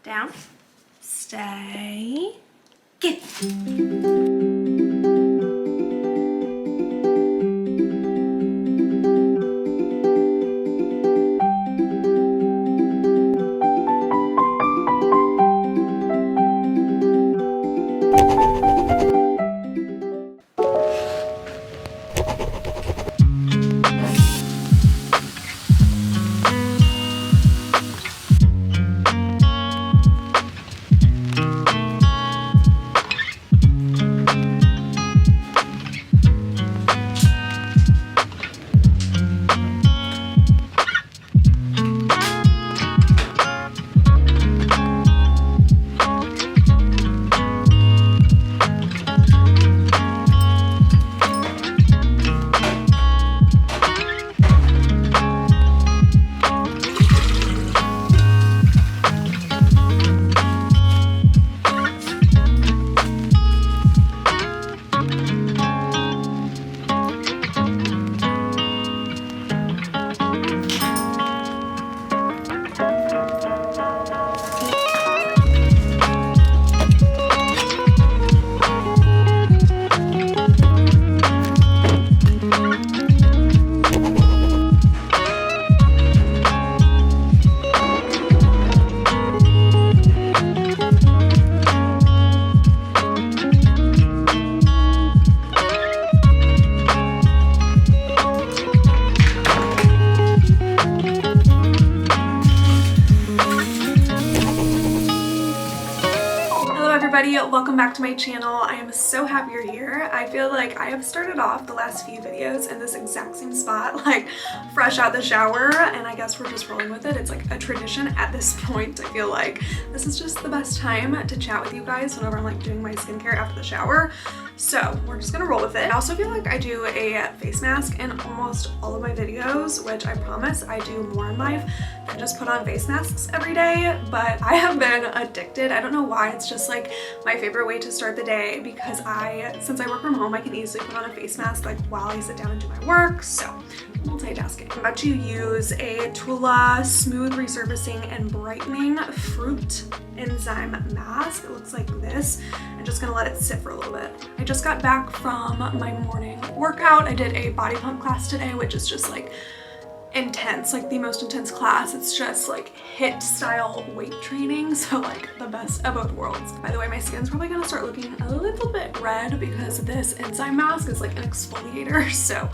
down, stay, get. Welcome back to my channel. I am so happy you're here. I feel like I have started off the last few videos in this exact same spot, like fresh out the shower, and I guess we're just rolling with it. It's like a tradition at this point. I feel like this is just the best time to chat with you guys whenever I'm like doing my skincare after the shower. So we're just gonna roll with it. I also feel like I do a face mask in almost all of my videos, which I promise I do more in life than just put on face masks every day, but I have been addicted. I don't know why, it's just like my favorite way to start the day because since I work from home, I can easily put on a face mask like while I sit down and do my work, so multitasking. I'm about to use a Tula Smooth Resurfacing and Brightening Fruit Enzyme Mask. It looks like this. I'm just gonna let it sit for a little bit. I just got back from my morning workout. I did a body pump class today, which is just like intense, like the most intense class. It's just like HIIT style weight training, so like the best of both worlds. By the way, my skin's probably gonna start looking a little bit red because this enzyme mask is like an exfoliator, so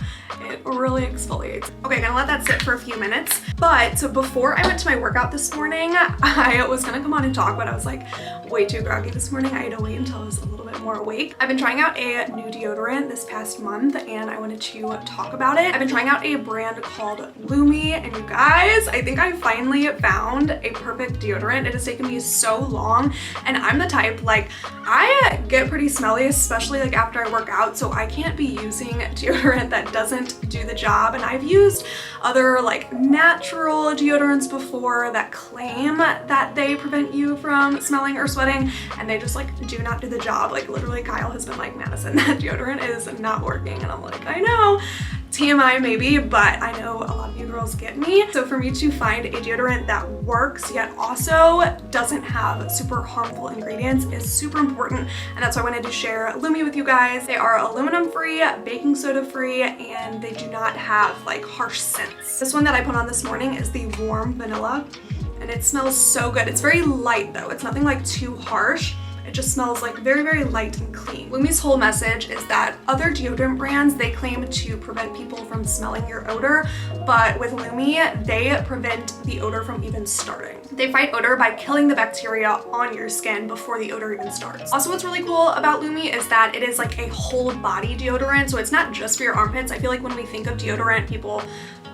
it really exfoliates. Okay, gonna let that sit for a few minutes. But so before I went to my workout this morning, I was gonna come on and talk, but I was like way too groggy this morning. I had to wait until I was a little bit more awake. I've been trying out a new deodorant this past month and I wanted to talk about it. I've been trying out a brand called Lumi, and you guys, I think I finally found a perfect deodorant. It has taken me so long, and I'm the type, like, I get pretty smelly, especially like after I work out, so I can't be using deodorant that doesn't do the job. And I've used other like natural deodorants before that claim that they prevent you from smelling or sweating, and they just like do not do the job. Like literally Kyle has been like, Madison, that deodorant is not working, and I'm like, I know. TMI maybe, but I know a lot of you girls get me. So for me to find a deodorant that works yet also doesn't have super harmful ingredients is super important, and that's why I wanted to share Lumi with you guys. They are aluminum free, baking soda free, and they do not have like harsh scents. This one that I put on this morning is the warm vanilla, and it smells so good. It's very light though. It's nothing like too harsh. It just smells like very, very light and clean. Lumi's whole message is that other deodorant brands, they claim to prevent people from smelling your odor, but with Lumi, they prevent the odor from even starting. They fight odor by killing the bacteria on your skin before the odor even starts. Also, what's really cool about Lumi is that it is like a whole body deodorant, so it's not just for your armpits. I feel like when we think of deodorant, people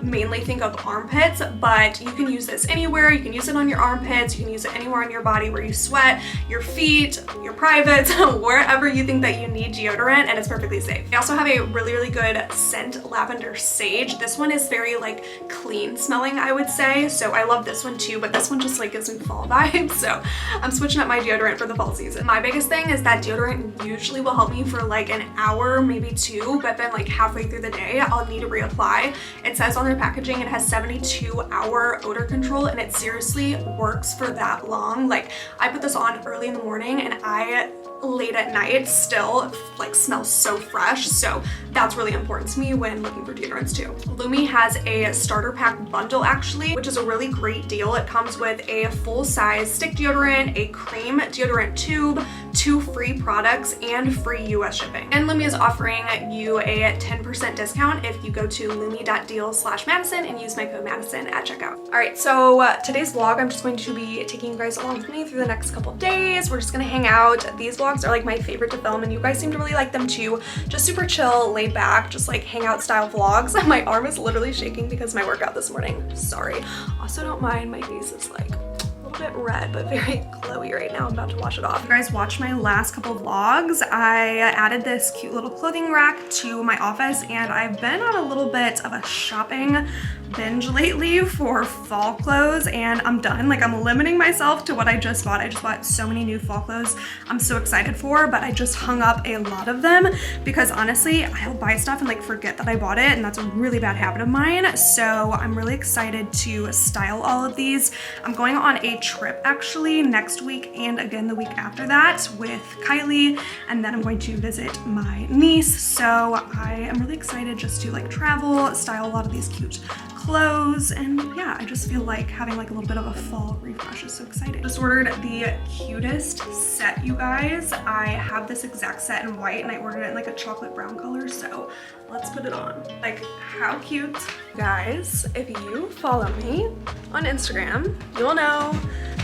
mainly think of armpits, but you can use this anywhere. You can use it on your armpits, you can use it anywhere on your body where you sweat, your feet, your privates, wherever you think that you need deodorant, and it's perfectly safe. They also have a really, really good scent, lavender sage. This one is very like clean smelling, I would say, so I love this one too, but this one just like gives me fall vibes, so I'm switching up my deodorant for the fall season. My biggest thing is that deodorant usually will help me for like an hour, maybe two, but then like halfway through the day, I'll need to reapply. It says on on their packaging, it has 72-hour odor control, and it seriously works for that long. Like, I put this on early in the morning and I late at night still like smells so fresh, so that's really important to me when looking for deodorants too. Lumi has a starter pack bundle actually, which is a really great deal. It comes with a full-size stick deodorant, a cream deodorant tube, 2 free products, and free US shipping. And Lumi is offering you a 10% discount if you go to lumi.deal/Madison and use my code Madison at checkout. All right, so today's vlog, I'm just going to be taking you guys along with me through the next couple days. We're just gonna hang out. These vlogs are like my favorite to film, and you guys seem to really like them too. Just super chill, laid back, just like hangout style vlogs. My arm is literally shaking because of my workout this morning. Sorry. Also, don't mind, my face is like a little bit red, but very glowy right now. I'm about to wash it off. You guys watched my last couple vlogs. I added this cute little clothing rack to my office, and I've been on a little bit of a shopping binge lately for fall clothes, and I'm done. Like, I'm limiting myself to what I just bought. I just bought so many new fall clothes I'm so excited for, but I just hung up a lot of them because honestly, I'll buy stuff and like forget that I bought it, and that's a really bad habit of mine. So I'm really excited to style all of these. I'm going on a trip actually next week and again the week after that with Kylie, and then I'm going to visit my niece. So I am really excited just to like travel, style a lot of these cute clothes, and yeah, I just feel like having like a little bit of a fall refresh is so exciting. Just ordered the cutest set, you guys. I have this exact set in white and I ordered it in like a chocolate brown color, so let's put it on. Like, how cute. Guys, if you follow me on Instagram, you'll know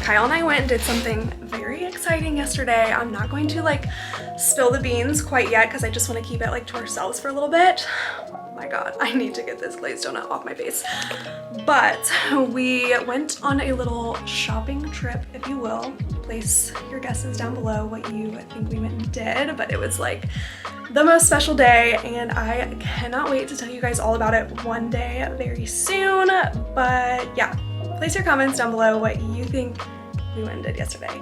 Kyle and I went and did something very exciting yesterday. I'm not going to like spill the beans quite yet because I just want to keep it like to ourselves for a little bit. My god, I need to get this glazed donut off my face. But we went on a little shopping trip, if you will. Place your guesses down below what you think we went and did, but it was like the most special day, and I cannot wait to tell you guys all about it one day very soon. But yeah, place your comments down below what you think we went and did yesterday.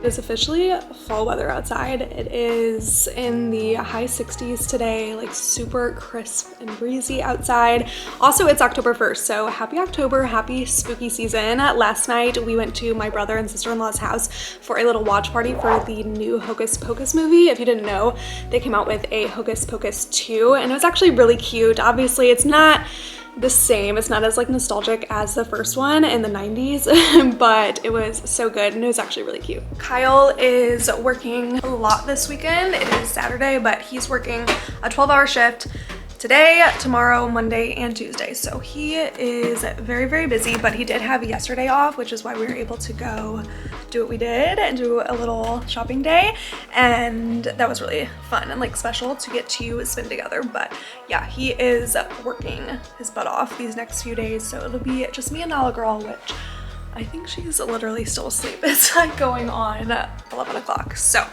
It's officially fall weather outside. It is in the high 60s today, like super crisp and breezy outside. Also, it's October 1st, so happy October, happy spooky season. Last night we went to my brother and sister-in-law's house for a little watch party for the new Hocus Pocus movie. If you didn't know, they came out with a Hocus Pocus 2, and it was actually really cute. Obviously, it's not the same. It's not as like nostalgic as the first one in the 90s, but it was so good and it was actually really cute. Kyle is working a lot this weekend. It is Saturday, but he's working a 12-hour shift today, tomorrow, Monday, and Tuesday. So he is very, very busy, but he did have yesterday off, which is why we were able to go do what we did and do a little shopping day. And that was really fun and like special to get to spend together. But yeah, he is working his butt off these next few days. So it'll be just me and Nala girl, which I think she's literally still asleep. It's like going on 11 o'clock. So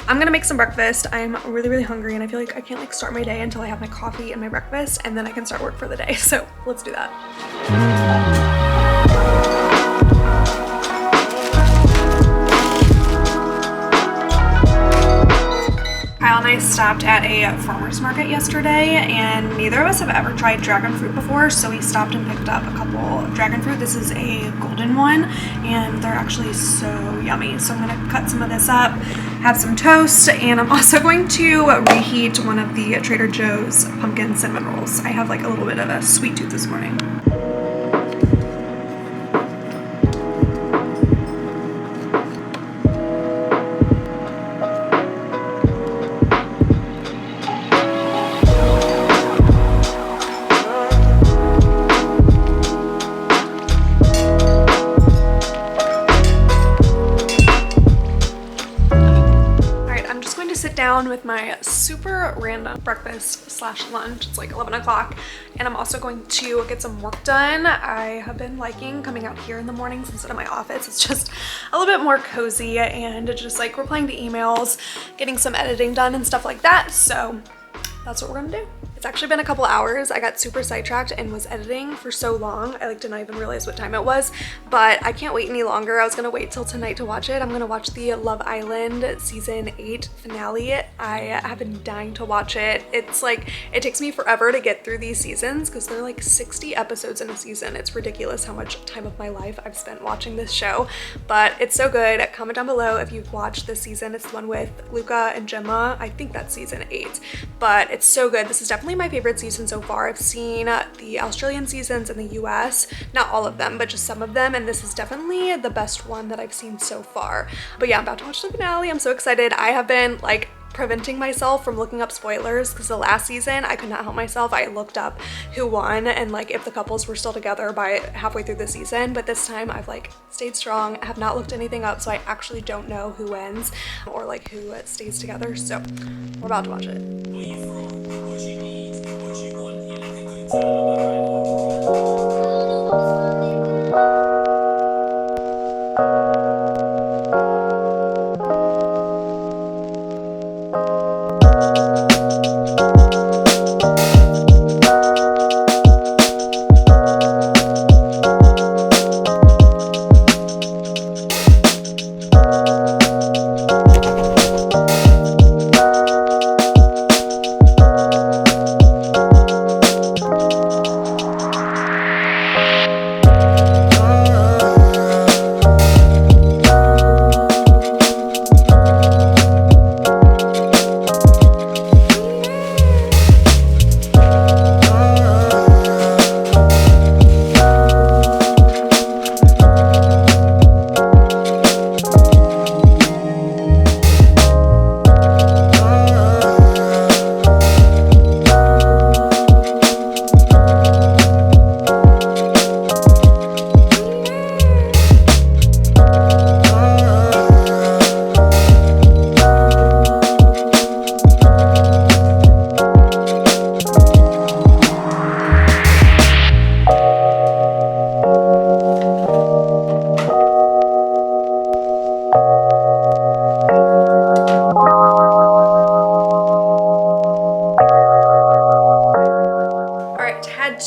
I'm gonna make some breakfast. I'm really, really hungry, and I feel like I can't like start my day until I have my coffee and my breakfast, and then I can start work for the day. So let's do that. Kyle and I stopped at a farmer's market yesterday, and neither of us have ever tried dragon fruit before, so we stopped and picked up a couple of dragon fruit. This is a golden one, and they're actually so yummy. So I'm gonna cut some of this up, have some toast, and I'm also going to reheat one of the Trader Joe's pumpkin cinnamon rolls. I have like a little bit of a sweet tooth this morning. down with my super random breakfast slash lunch. It's like 11 o'clock and I'm also going to get some work done. I have been liking coming out here in the mornings instead of my office. It's just a little bit more cozy and just like replying to emails, getting some editing done and stuff like that. So that's what we're gonna do. It's actually been a couple hours. I got super sidetracked and was editing for so long. I like did not even realize what time it was, but I can't wait any longer. I was gonna wait till tonight to watch it. I'm gonna watch the Love Island season 8 finale. I have been dying to watch it. It's like, it takes me forever to get through these seasons because they're like 60 episodes in a season. It's ridiculous how much time of my life I've spent watching this show, but it's so good. Comment down below if you've watched this season. It's the one with Luca and Gemma. I think that's season 8, but it's so good. This is definitely my favorite season so far. I've seen the Australian seasons in the US, not all of them, but just some of them, and this is definitely the best one that I've seen so far. But yeah, I'm about to watch the finale. I'm so excited. I have been like preventing myself from looking up spoilers because the last season I could not help myself. I looked up who won and like if the couples were still together by halfway through the season, but this time I've like stayed strong. I have not looked anything up, so I actually don't know who wins or like who stays together. So we're about to watch it.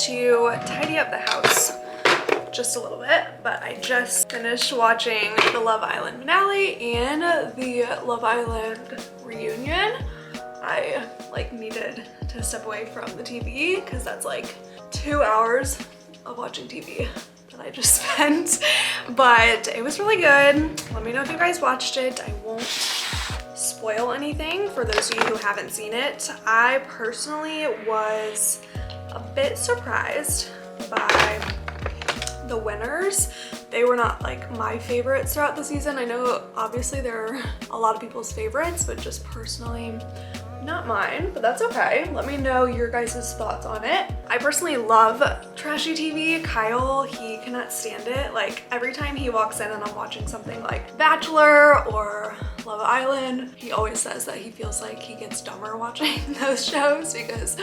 To tidy up the house just a little bit, but I just finished watching the Love Island finale and the Love Island reunion. I like needed to step away from the TV because that's like 2 hours of watching TV that I just spent, but it was really good. Let me know if you guys watched it. I won't spoil anything for those of you who haven't seen it. I personally was a bit surprised by the winners. They were not like my favorites throughout the season. I know obviously they're a lot of people's favorites, but just personally not mine, but that's okay. Let me know your guys' thoughts on it. I personally love trashy TV. Kyle, he cannot stand it. Like every time he walks in and I'm watching something like Bachelor or Love Island, he always says that he feels like he gets dumber watching those shows because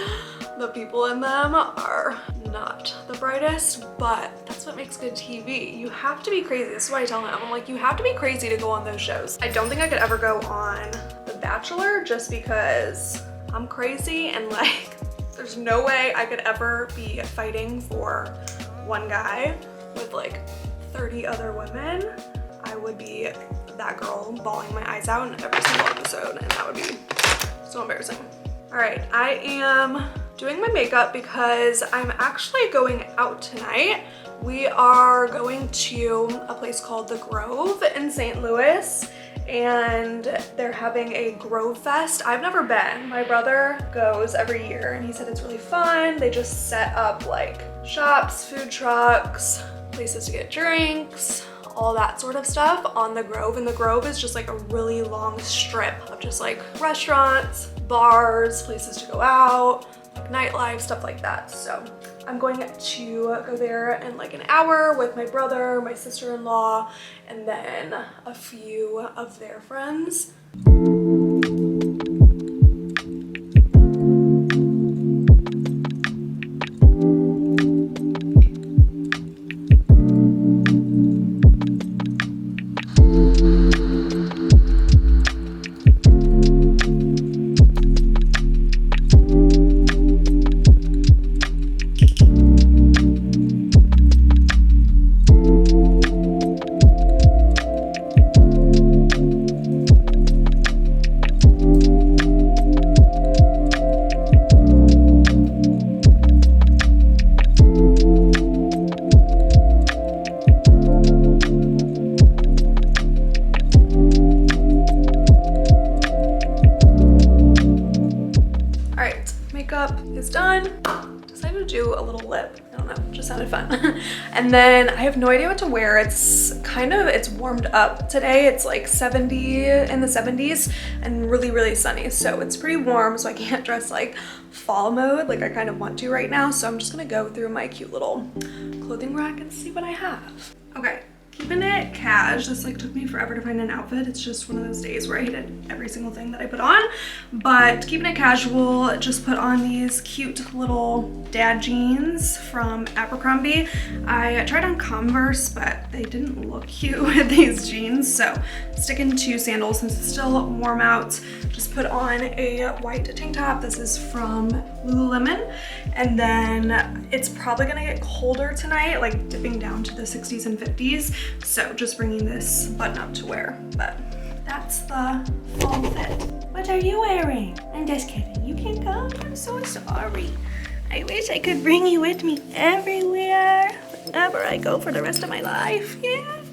the people in them are not the brightest, but that's what makes good TV. You have to be crazy. This is why I tell him, I'm like, you have to be crazy to go on those shows. I don't think I could ever go on The Bachelor just because I'm crazy and like there's no way I could ever be fighting for one guy with like 30 other women. I would be that girl bawling my eyes out in every single episode and that would be so embarrassing. All right, I am doing my makeup because I'm actually going out tonight. We are going to a place called the Grove in St. Louis and they're having a Grovefest. I've never been. My brother goes every year and he said it's really fun. They just set up like shops, food trucks, places to get drinks, all that sort of stuff on the Grove. And the Grove is just like a really long strip of just like restaurants, bars, places to go out, like nightlife, stuff like that. So I'm going to go there in like an hour with my brother, my sister-in-law, and then a few of their friends. makeup is done. Decided to do a little lip. I don't know, just sounded fun. And then I have no idea what to wear. It's warmed up today. It's like 70 in the 70s and really, really sunny. So it's pretty warm, so I can't dress like fall mode like I kind of want to right now. So I'm just gonna go through my cute little clothing rack and see what I have. Okay. Keeping it cash. This like took me forever to find an outfit. It's just one of those days where I hated every single thing that I put on. But keeping it casual, just put on these cute little dad jeans from Abercrombie. I tried on Converse, but they didn't look cute with these jeans. So sticking to sandals since it's still warm out. Just put on a white tank top. This is from Lululemon. And then it's probably gonna get colder tonight, like dipping down to the 60s and 50s. So just bringing this button up to wear, but that's the fall fit. What are you wearing? I'm just kidding. You can come. I'm so sorry. I wish I could bring you with me everywhere, wherever I go for the rest of my life. Yeah.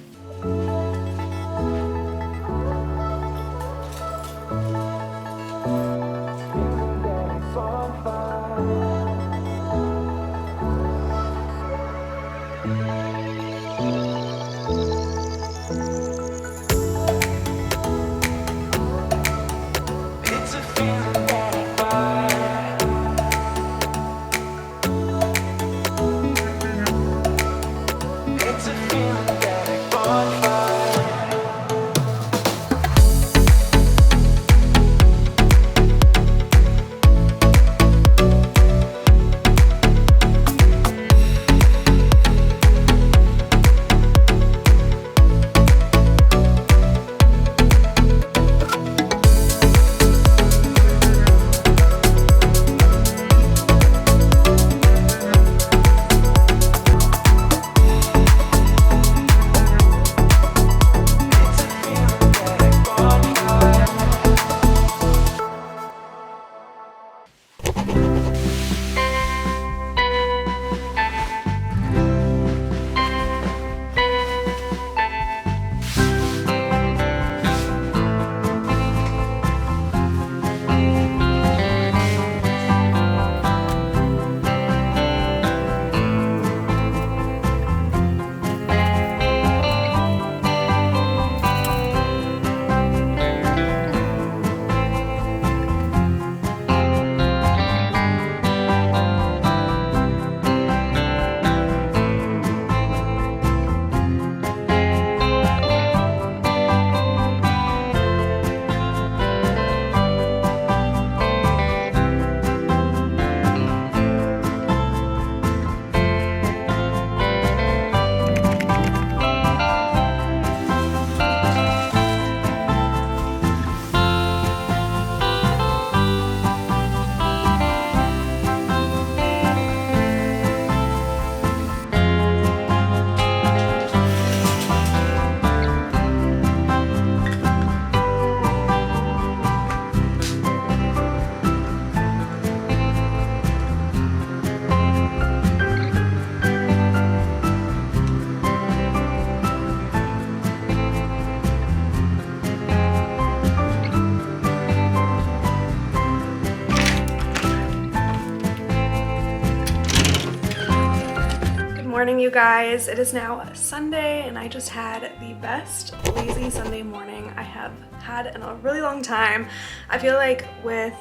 Morning, you guys. It is now Sunday and I just had the best lazy Sunday morning I have had in a really long time. I feel like with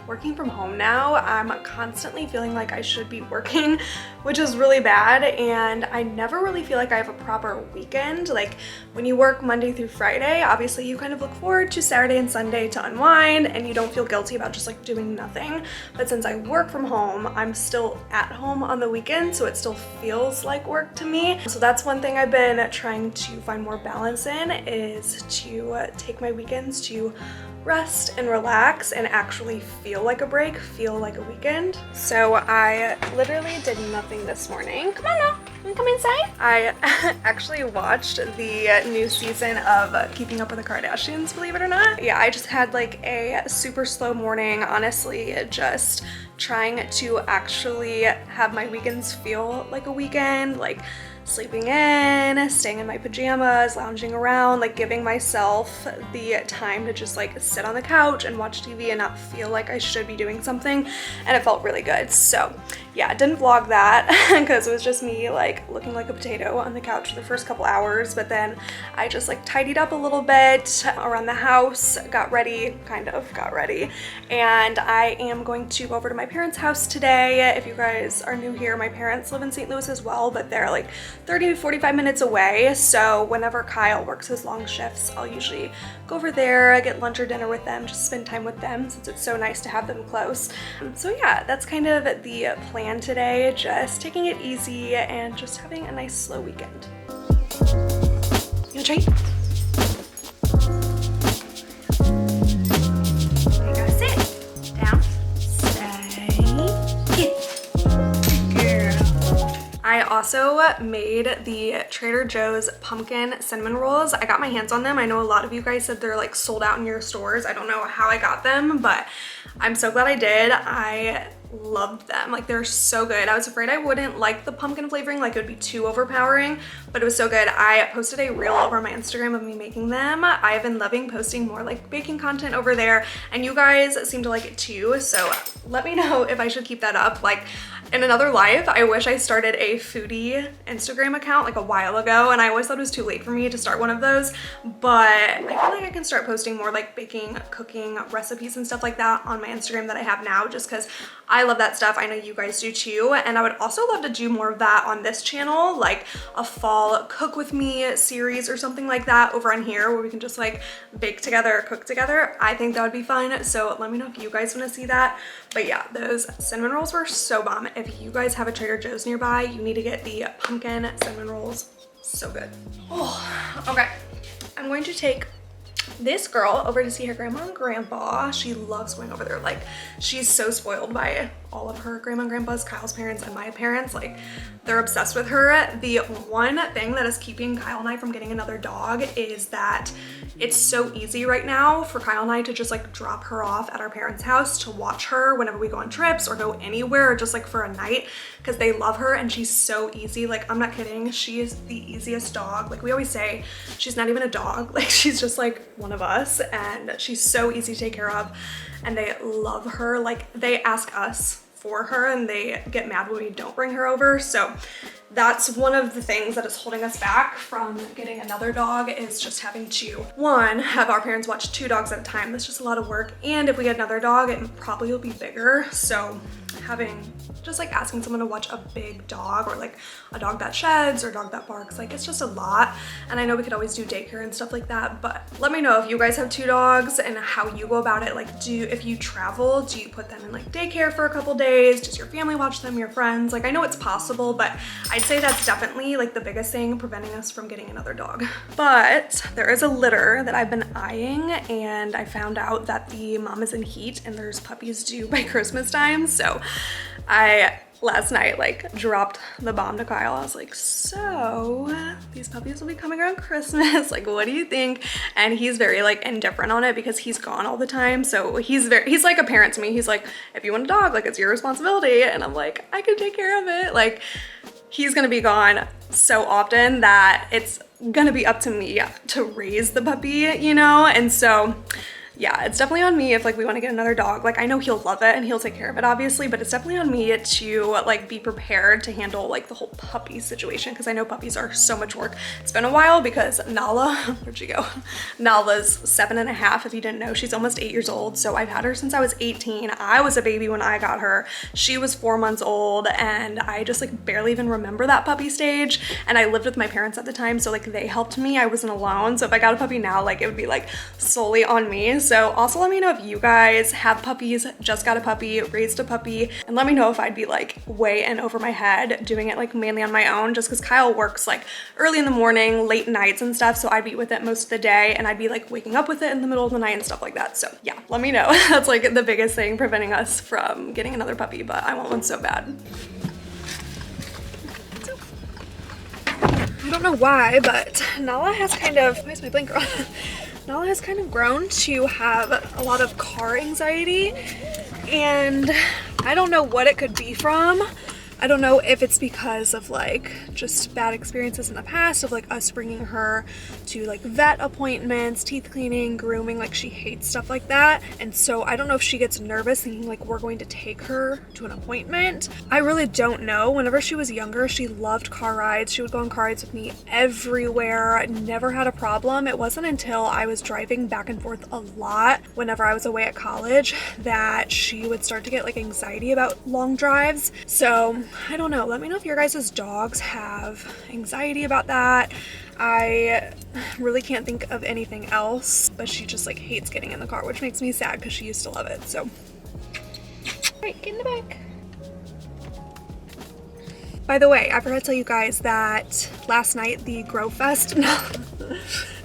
working from home now, I'm constantly feeling like I should be working, which is really bad, and I never really feel like I have a proper weekend. Like when you work Monday through Friday, obviously you kind of look forward to Saturday and Sunday to unwind and you don't feel guilty about just like doing nothing. But since I work from home, I'm still at home on the weekend, so it still feels like work to me. So that's one thing I've been trying to find more balance in, is to take my weekends to rest and relax and actually feel like a break, feel like a weekend. So I literally did nothing this morning. Come on now, you can come inside. I actually watched the new season of Keeping Up with the Kardashians, believe it or not. Yeah, I just had like a super slow morning, honestly, just trying to actually have my weekends feel like a weekend, like sleeping in, staying in my pajamas, lounging around, like giving myself the time to just like sit on the couch and watch TV and not feel like I should be doing something, and it felt really good. So yeah, didn't vlog that because it was just me like looking like a potato on the couch for the first couple hours, but then I just like tidied up a little bit around the house, got ready, and I am going to go over to my parents' house today. If you guys are new here, my parents live in St. Louis as well, but they're like 30 to 45 minutes away, so whenever Kyle works his long shifts, I'll usually go over there, get lunch or dinner with them, just spend time with them since it's so nice to have them close. So yeah, that's kind of the plan today, just taking it easy and just having a nice slow weekend. You wanna treat? You gotta sit down, stay, girl. I also made the Trader Joe's pumpkin cinnamon rolls. I got my hands on them. I know a lot of you guys said they're like sold out in your stores. I don't know how I got them, but I'm so glad I did. I loved them. Like, they're so good. I was afraid I wouldn't like the pumpkin flavoring, like it would be too overpowering, but it was so good. I posted a reel over my Instagram of me making them. I've been loving posting more like baking content over there, and you guys seem to like it too, so let me know if I should keep that up. Like, in another life, I wish I started a foodie Instagram account like a while ago, and I always thought it was too late for me to start one of those, but I feel like I can start posting more like baking, cooking recipes and stuff like that on my Instagram that I have now, just because I love that stuff. I know you guys do too, and I would also love to do more of that on this channel, like a fall cook with me series or something like that over on here where we can just like bake together, cook together. I think that would be fun, so let me know if you guys want to see that. But yeah, those cinnamon rolls were so bomb. If you guys have a Trader Joe's nearby, you need to get the pumpkin cinnamon rolls. So good. Oh, okay. I'm going to take this girl over to see her grandma and grandpa. She loves going over there. Like, she's so spoiled by all of her grandma and grandpas, Kyle's parents and my parents. Like, they're obsessed with her. The one thing that is keeping Kyle and I from getting another dog is that it's so easy right now for Kyle and I to just like drop her off at our parents' house to watch her whenever we go on trips or go anywhere, or just like for a night, because they love her and she's so easy. Like, I'm not kidding, she is the easiest dog. Like, we always say she's not even a dog, like she's just like one of us, and she's so easy to take care of, and they love her. Like, they ask us for her and they get mad when we don't bring her over. So that's one of the things that is holding us back from getting another dog, is just having to, one, have our parents watch 2 dogs at a time. That's just a lot of work, and if we get another dog, it probably will be bigger. So having just like asking someone to watch a big dog, or like a dog that sheds or a dog that barks, like it's just a lot. And I know we could always do daycare and stuff like that, but let me know if you guys have 2 dogs and how you go about it. Like, if you travel, do you put them in like daycare for a couple days? Does your family watch them, your friends? Like, I know it's possible, but I'd say that's definitely like the biggest thing preventing us from getting another dog. But there is a litter that I've been eyeing, and I found out that the mom is in heat and there's puppies due by Christmas time. So I last night like dropped the bomb to Kyle. I was like, so these puppies will be coming around Christmas, like what do you think? And he's very like indifferent on it because he's gone all the time. So he's like a parent to me. He's like, if you want a dog, like it's your responsibility. And I'm like, I can take care of it. Like, he's gonna be gone so often that it's gonna be up to me to raise the puppy, you know? And so yeah, it's definitely on me if like we want to get another dog. Like, I know he'll love it and he'll take care of it obviously, but it's definitely on me to like be prepared to handle like the whole puppy situation, because I know puppies are so much work. It's been a while because Nala, where'd she go? Nala's 7.5. If you didn't know, she's almost 8 years old. So I've had her since I was 18. I was a baby when I got her. She was 4 months old, and I just like barely even remember that puppy stage. And I lived with my parents at the time, so like they helped me. I wasn't alone. So if I got a puppy now, like it would be like solely on me. So also let me know if you guys have puppies, just got a puppy, raised a puppy, and let me know if I'd be like way in over my head doing it like mainly on my own, just because Kyle works like early in the morning, late nights and stuff, so I'd be with it most of the day, and I'd be like waking up with it in the middle of the night and stuff like that. So yeah, let me know. That's like the biggest thing preventing us from getting another puppy, but I want one so bad. I don't know why, but Nala has kind of, where's my blinker on? Nala has kind of grown to have a lot of car anxiety, and I don't know what it could be from, I don't know if it's because of like just bad experiences in the past of like us bringing her to like vet appointments, teeth cleaning, grooming, like she hates stuff like that. And so I don't know if she gets nervous thinking like we're going to take her to an appointment. I really don't know. Whenever she was younger, she loved car rides. She would go on car rides with me everywhere, never had a problem. It wasn't until I was driving back and forth a lot whenever I was away at college that she would start to get like anxiety about long drives. So I don't know. Let me know if your guys' dogs have anxiety about that. I really can't think of anything else, but she just like hates getting in the car, which makes me sad because she used to love it. So, all right, get in the back. By the way, I forgot to tell you guys that last night the Grovefest,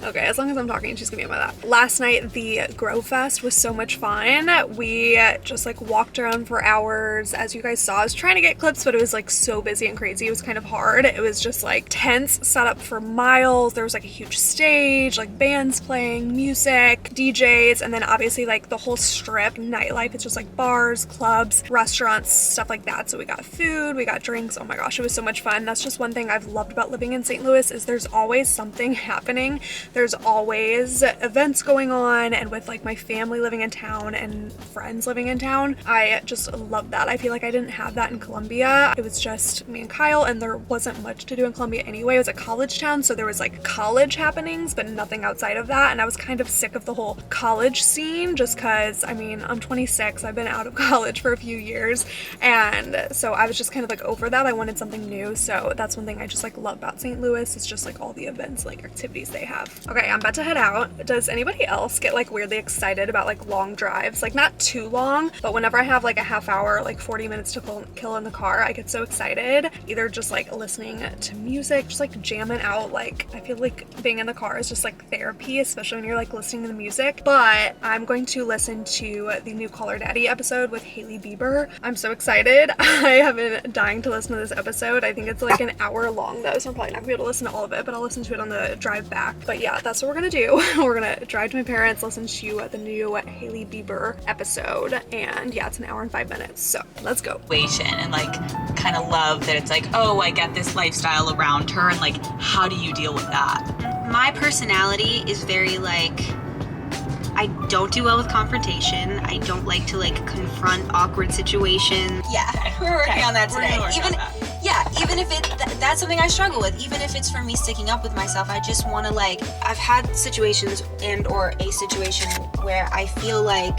okay, as long as I'm talking, she's gonna be on my lap. Last night the Grovefest was so much fun. We just like walked around for hours. As you guys saw, I was trying to get clips, but it was like so busy and crazy. It was kind of hard. It was just like tents set up for miles. There was like a huge stage, like bands playing, music, DJs, and then obviously like the whole strip, nightlife. It's just like bars, clubs, restaurants, stuff like that. So we got food, we got drinks. Oh my gosh, it was so much fun. That's just one thing I've loved about living in St. Louis is there's always something happening. There's always events going on, and with like my family living in town and friends living in town, I just love that. I feel like I didn't have that in Columbia. It was just me and Kyle, and there wasn't much to do in Columbia anyway. It was a college town, so there was like college happenings, but nothing outside of that. And I was kind of sick of the whole college scene just because, I mean, I'm 26. I've been out of college for a few years, and so I was just kind of like over that. I wanted something new, so that's one thing I just like love about St. Louis. It's just like all the events, like activities they have. Okay, I'm about to head out. Does anybody else get like weirdly excited about like long drives? Like not too long, but whenever I have like a half hour, like 40 minutes to kill in the car, I get so excited. Either just like listening to music, just like jamming out. Like I feel like being in the car is just like therapy, especially when you're like listening to the music. But I'm going to listen to the new Call Her Daddy episode with Hailey Bieber. I'm so excited. I have been dying to listen to this episode. I think it's like an hour long though, so I'm probably not gonna be able to listen to all of it, but I'll listen to it on the drive back. But yeah, that's what we're gonna do. We're gonna drive to my parents, listen to the new Hailey Bieber episode, and yeah, it's an hour and 5 minutes, so let's go. And like kind of love that it's like, oh, I get this lifestyle around her, and like, how do you deal with that? My personality is very like, I don't do well with confrontation. I don't like to like confront awkward situations. Yeah, we're working on that today. Even if that's something I struggle with. Even if it's for me sticking up with myself, I just want to like, I've had situations and or a situation where I feel like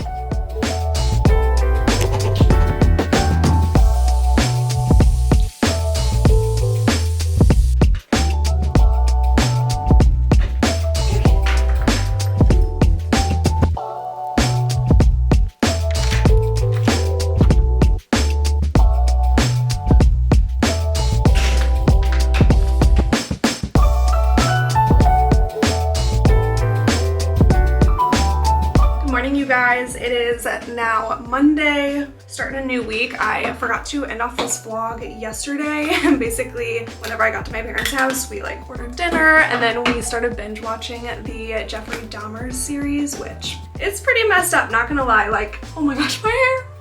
It is now Monday, starting a new week. I forgot to end off this vlog yesterday. Basically, whenever I got to my parents' house, we like ordered dinner, and then we started binge watching the Jeffrey Dahmer series, which is pretty messed up, not gonna lie. Like, oh my gosh, my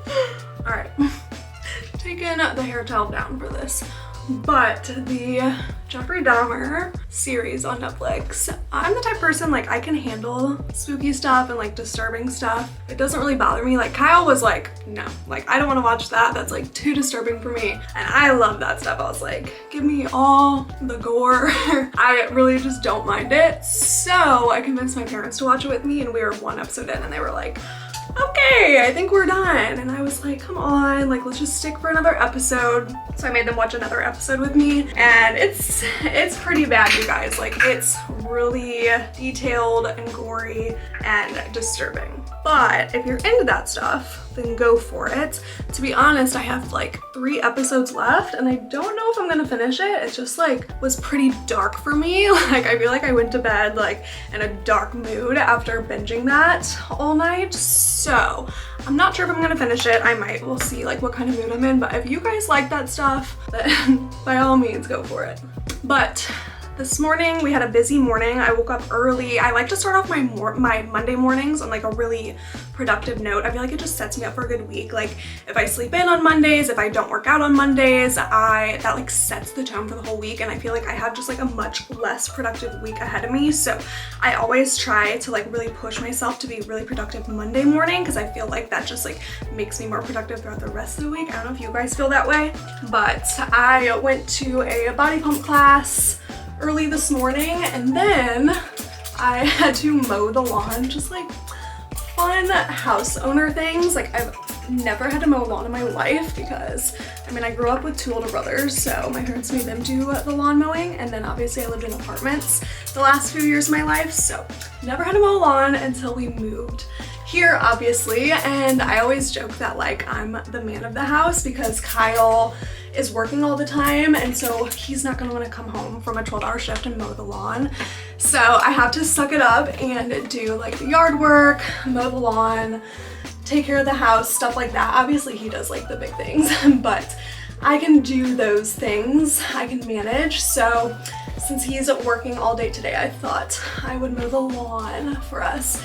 hair. All right, taking the hair towel down for this. But the Jeffrey Dahmer series on Netflix, I'm the type of person, like, I can handle spooky stuff and like disturbing stuff. It doesn't really bother me. Like Kyle was like, no, like I don't want to watch that. That's like too disturbing for me. And I love that stuff. I was like, give me all the gore. I really just don't mind it. So I convinced my parents to watch it with me, and we were one episode in and they were like, okay, I think we're done. And I was like, come on, like let's just stick for another episode. So I made them watch another episode with me, and it's pretty bad, you guys. Like it's really detailed and gory and disturbing. But if you're into that stuff, then go for it. To be honest, I have like 3 episodes left, and I don't know if I'm gonna finish it. It just like was pretty dark for me. Like I feel like I went to bed like in a dark mood after binging that all night. So I'm not sure if I'm gonna finish it. I might. We'll see like what kind of mood I'm in. But if you guys like that stuff, then by all means go for it. But This morning we had a busy morning. I woke up early. I like to start off my Monday mornings on like a really productive note. I feel like it just sets me up for a good week. Like if I sleep in on Mondays, if I don't work out on Mondays, that like sets the tone for the whole week, and I feel like I have just like a much less productive week ahead of me. So I always try to like really push myself to be really productive Monday morning, because I feel like that just like makes me more productive throughout the rest of the week. I don't know if you guys feel that way, but I went to a body pump class early this morning, and then I had to mow the lawn, just like fun house owner things. Like I've never had to mow a lawn in my life because I mean I grew up with 2 older brothers, so my parents made them do the lawn mowing, and then obviously I lived in apartments the last few years of my life, so never had to mow a lawn until we moved here, obviously. And I always joke that like I'm the man of the house because Kyle is working all the time, and so he's not gonna wanna come home from a 12-hour shift and mow the lawn. So I have to suck it up and do like the yard work, mow the lawn, take care of the house, stuff like that. Obviously he does like the big things, but I can do those things, I can manage. So since he's working all day today, I thought I would mow the lawn for us.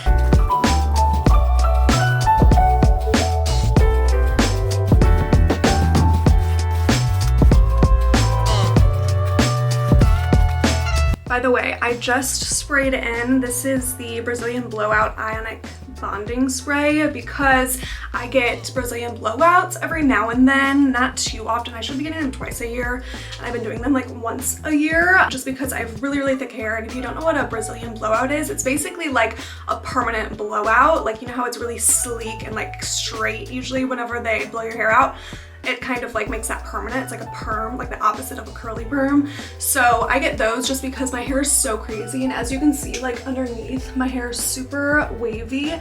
By the way, I just sprayed in, this is the Brazilian Blowout Ionic Bonding Spray, because I get Brazilian blowouts every now and then, not too often. I should be getting them twice a year, and I've been doing them like once a year just because I have really thick hair. And if you don't know what a Brazilian blowout is, it's basically like a permanent blowout. Like, you know how it's really sleek and like straight usually whenever they blow your hair out? It kind of like makes that permanent. It's like a perm, like the opposite of a curly perm. So I get those just because my hair is so crazy, and as you can see, like underneath, my hair is super wavy,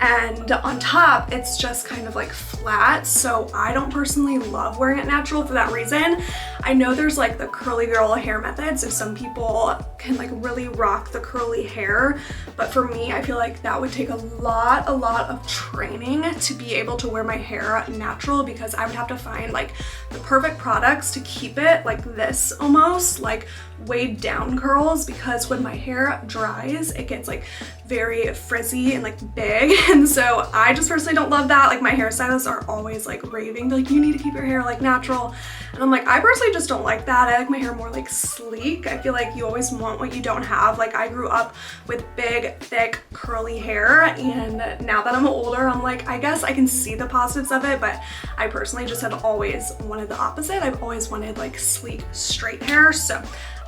and on top it's just kind of like flat. So I don't personally love wearing it natural for that reason. I know there's like the curly girl hair method, so some people can like really rock the curly hair, but for me, I feel like that would take a lot of training to be able to wear my hair natural, because I would have to find like the perfect products to keep it like this, almost like weighed down curls, because when my hair dries it gets like very frizzy and like big, and so I just personally don't love that. Like my hairstylists are always like raving, they're like, you need to keep your hair like natural, and I'm like, I personally just don't like that. I like my hair more like sleek. I feel like you always want what you don't have. Like I grew up with big, thick, curly hair, and now that I'm older, I'm like, I guess I can see the positives of it, but I personally just have always wanted the opposite. I've always wanted like sleek, straight hair. So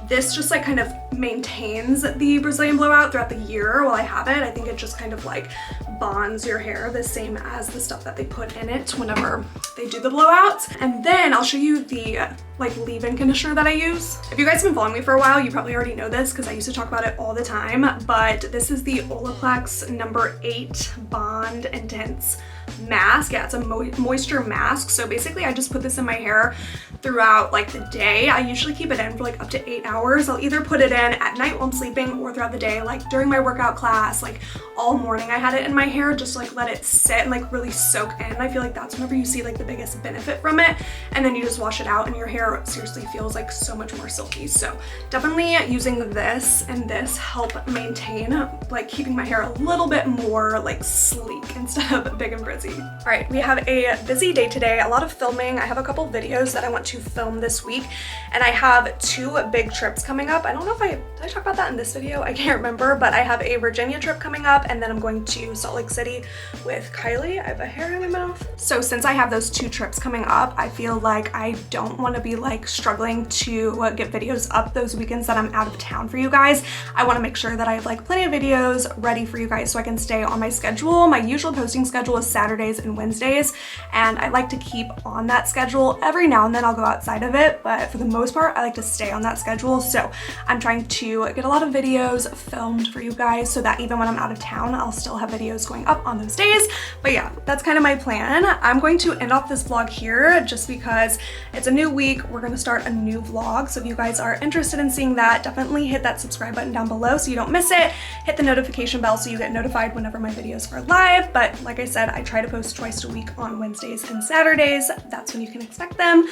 this just like kind of maintains the Brazilian blowout throughout the year while I have it. I think it just kind of like bonds your hair the same as the stuff that they put in it whenever they do the blowouts. And then I'll show you the like leave-in conditioner that I use. If you guys have been following me for a while, you probably already know this because I used to talk about it all the time, but this is the Olaplex number 8 Bond Intense mask. Yeah, it's a moisture mask. So basically I just put this in my hair throughout like the day. I usually keep it in for like up to 8 hours. I'll either put it in at night while I'm sleeping or throughout the day, like during my workout class, like all morning I had it in my hair just to like let it sit and like really soak in. I feel like that's whenever you see like the biggest benefit from it, and then you just wash it out and your hair seriously feels like so much more silky. So definitely using this and this help maintain like keeping my hair a little bit more like sleek instead of big and frizzy. All right, we have a busy day today, a lot of filming. I have a couple videos that I want to film this week, and I have 2 big trips coming up. I don't know if did I talk about that in this video? I can't remember, but I have a Virginia trip coming up, and then I'm going to Salt Lake City with Kylie. I have a hair in my mouth. So since I have those 2 trips coming up, I feel like I don't want to be like struggling to get videos up those weekends that I'm out of town for you guys. I want to make sure that I have like plenty of videos ready for you guys so I can stay on my schedule. My usual posting schedule is Saturdays and Wednesdays, and I like to keep on that schedule. Every now and then I'll go outside of it, but for the most part I like to stay on that schedule. So I'm trying to get a lot of videos filmed for you guys so that even when I'm out of town I'll still have videos going up on those days. But yeah, that's kind of my plan. I'm going to end off this vlog here just because it's a new week. We're going to start a new vlog, so if you guys are interested in seeing that, definitely hit that subscribe button down below so you don't miss it. Hit the notification bell so you get notified whenever my videos are live. But like I said, I try to post twice a week on Wednesdays and Saturdays. That's when you can expect them.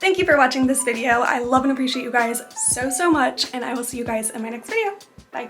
Thank you for watching this video. I love and appreciate you guys so much, and I will see you guys in my next video. Bye.